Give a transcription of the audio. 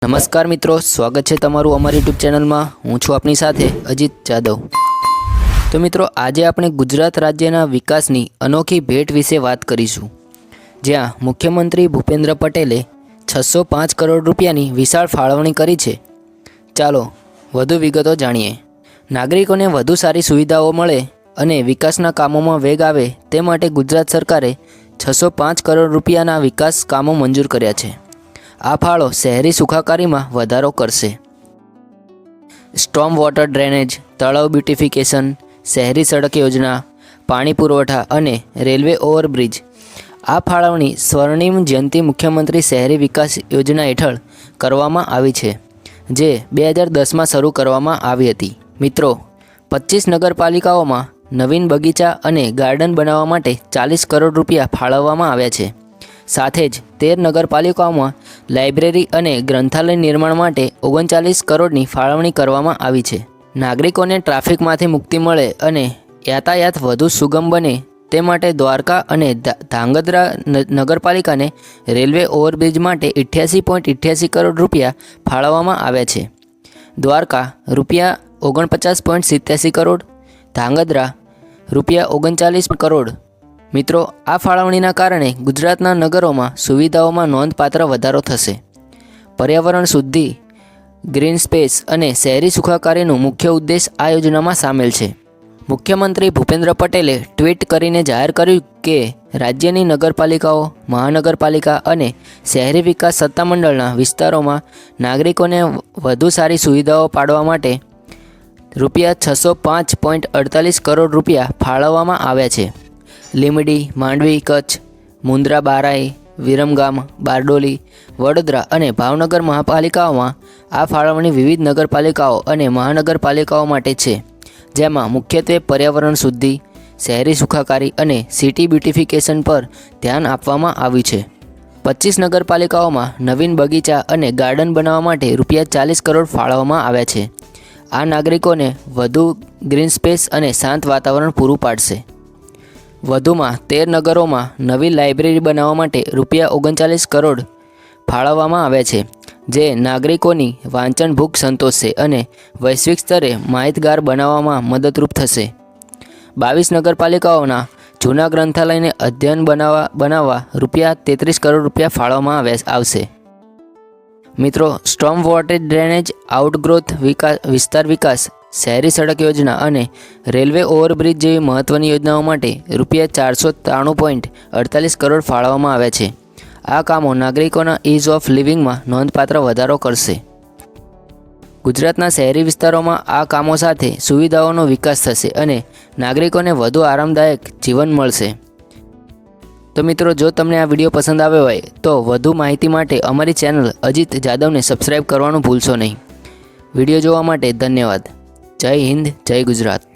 નમસ્કાર મિત્રો, સ્વાગત છે તમારું અમારી યુટ્યુબ ચેનલમાં। હું છું આપની સાથે અજીત જાદવ। તો મિત્રો, આજે આપણે ગુજરાત રાજ્યના વિકાસની અનોખી ભેટ વિશે વાત કરીશું, જ્યાં મુખ્યમંત્રી ભૂપેન્દ્ર પટેલે 605 કરોડ રૂપિયાની વિશાળ ફાળવણી કરી છે। ચાલો વધુ વિગતો જાણીએ। નાગરિકોને વધુ સારી સુવિધાઓ મળે અને વિકાસના કામોમાં વેગ આવે તે માટે ગુજરાત સરકારે 605 કરોડ રૂપિયાના વિકાસ કામો મંજૂર કર્યા છે। આ ફાળો શહેરી સુખાકારીમાં વધારો કરશે। સ્ટોર્મ વોટર ડ્રેનેજ, તળાવ બ્યુટિફિકેશન, શહેરી સડક યોજના, પાણી પુરવઠા અને રેલવે ઓવરબ્રિજ। આ ફાળવણી સ્વર્ણિમ જયંતિ મુખ્યમંત્રી શહેરી વિકાસ યોજના હેઠળ કરવામાં આવી છે, જે 2010માં શરૂ કરવામાં આવી હતી। મિત્રો, 25 નગરપાલિકાઓમાં નવીન બગીચા અને ગાર્ડન બનાવવા માટે 40 કરોડ રૂપિયા ફાળવવામાં આવ્યા છે। સાથે જ 13 નગરપાલિકાઓમાં લાઇબ્રેરી અને ગ્રંથાલય નિર્માણ માટે 39 કરોડની ફાળવણી કરવામાં આવી છે। નાગરિકોને ટ્રાફિકમાંથી મુક્તિ મળે અને યાતાયાત વધુ સુગમ બને તે માટે દ્વારકા અને ધાંગધ્રા નગરપાલિકાને રેલવે ઓવરબ્રિજ માટે 88.88 કરોડ રૂપિયા ફાળવવામાં આવ્યા છે। દ્વારકા રૂપિયા 49.87 કરોડ, ધાંગધ્રા રૂપિયા 39 કરોડ। મિત્રો, આ ફાળવણીના કારણે ગુજરાતના નગરોમાં સુવિધાઓમાં નોંધપાત્ર વધારો થશે। પર્યાવરણ શુદ્ધિ, ગ્રીન સ્પેસ અને શહેરી સુખાકારીનું મુખ્ય ઉદ્દેશ આ યોજનામાં સામેલ છે। મુખ્યમંત્રી ભૂપેન્દ્ર પટેલે ટ્વીટ કરીને જાહેર કર્યું કે રાજ્યની નગરપાલિકાઓ, મહાનગરપાલિકા અને શહેરી વિકાસ સત્તામંડળના વિસ્તારોમાં નાગરિકોને વધુ સારી સુવિધાઓ પાડવા માટે રૂપિયા 605.48 કરોડ રૂપિયા ફાળવવામાં આવ્યા છે। લીંબડી, માંડવી, કચ્છ, મુન્દ્રા, બારાઈ, વિરમગામ, બારડોલી, વડોદરા અને ભાવનગર મહાપાલિકાઓમાં આ ફાળવણી વિવિધ નગરપાલિકાઓ અને મહાનગરપાલિકાઓ માટે છે, જેમાં મુખ્યત્વે પર્યાવરણ શુદ્ધિ, શહેરી સુખાકારી અને સિટી બ્યુટિફિકેશન પર ધ્યાન આપવામાં આવ્યું છે। 25 નગરપાલિકાઓમાં નવીન બગીચા અને ગાર્ડન બનાવવા માટે રૂપિયા 40 કરોડ ફાળવવામાં આવ્યા છે। આ નાગરિકોને વધુ ગ્રીન સ્પેસ અને શાંત વાતાવરણ પૂરું પાડશે। વધુમાં 13 નગરોમાં નવી લાઇબ્રેરી બનાવવા માટે રૂપિયા 39 કરોડ ફાળવવામાં આવ્યા છે, જે નાગરિકોની વાંચન ભૂખ સંતોષશે અને વૈશ્વિક સ્તરે માહિતગાર બનાવવામાં મદદરૂપ થશે। 22 નગરપાલિકાઓના જૂના ગ્રંથાલયને અધ્યયન બનાવવા રૂપિયા 33 કરોડ રૂપિયા ફાળવવામાં આવશે। મિત્રો, સ્ટોર્મ વોટર ડ્રેનેજ, આઉટગ્રોથ વિસ્તાર વિકાસ, શહેરી સડક યોજના અને રેલવે ઓવરબ્રિજ જેવી મહત્ત્વની યોજનાઓ માટે રૂપિયા 493.48 કરોડ ફાળવવામાં આવ્યા છે। આ કામો નાગરિકોના ઇઝ ઓફ લિવિંગમાં નોંધપાત્ર વધારો કરશે। ગુજરાતના શહેરી વિસ્તારોમાં આ કામો સાથે સુવિધાઓનો વિકાસ થશે અને નાગરિકોને વધુ આરામદાયક જીવન મળશે। તો મિત્રો, જો તમને આ વિડીયો પસંદ આવ્યો હોય તો વધુ માહિતી માટે અમારી ચેનલ અજીત જાદવને સબસ્ક્રાઈબ કરવાનું ભૂલશો નહીં। વિડીયો જોવા માટે ધન્યવાદ। જય હિન્દ, જય ગુજરાત।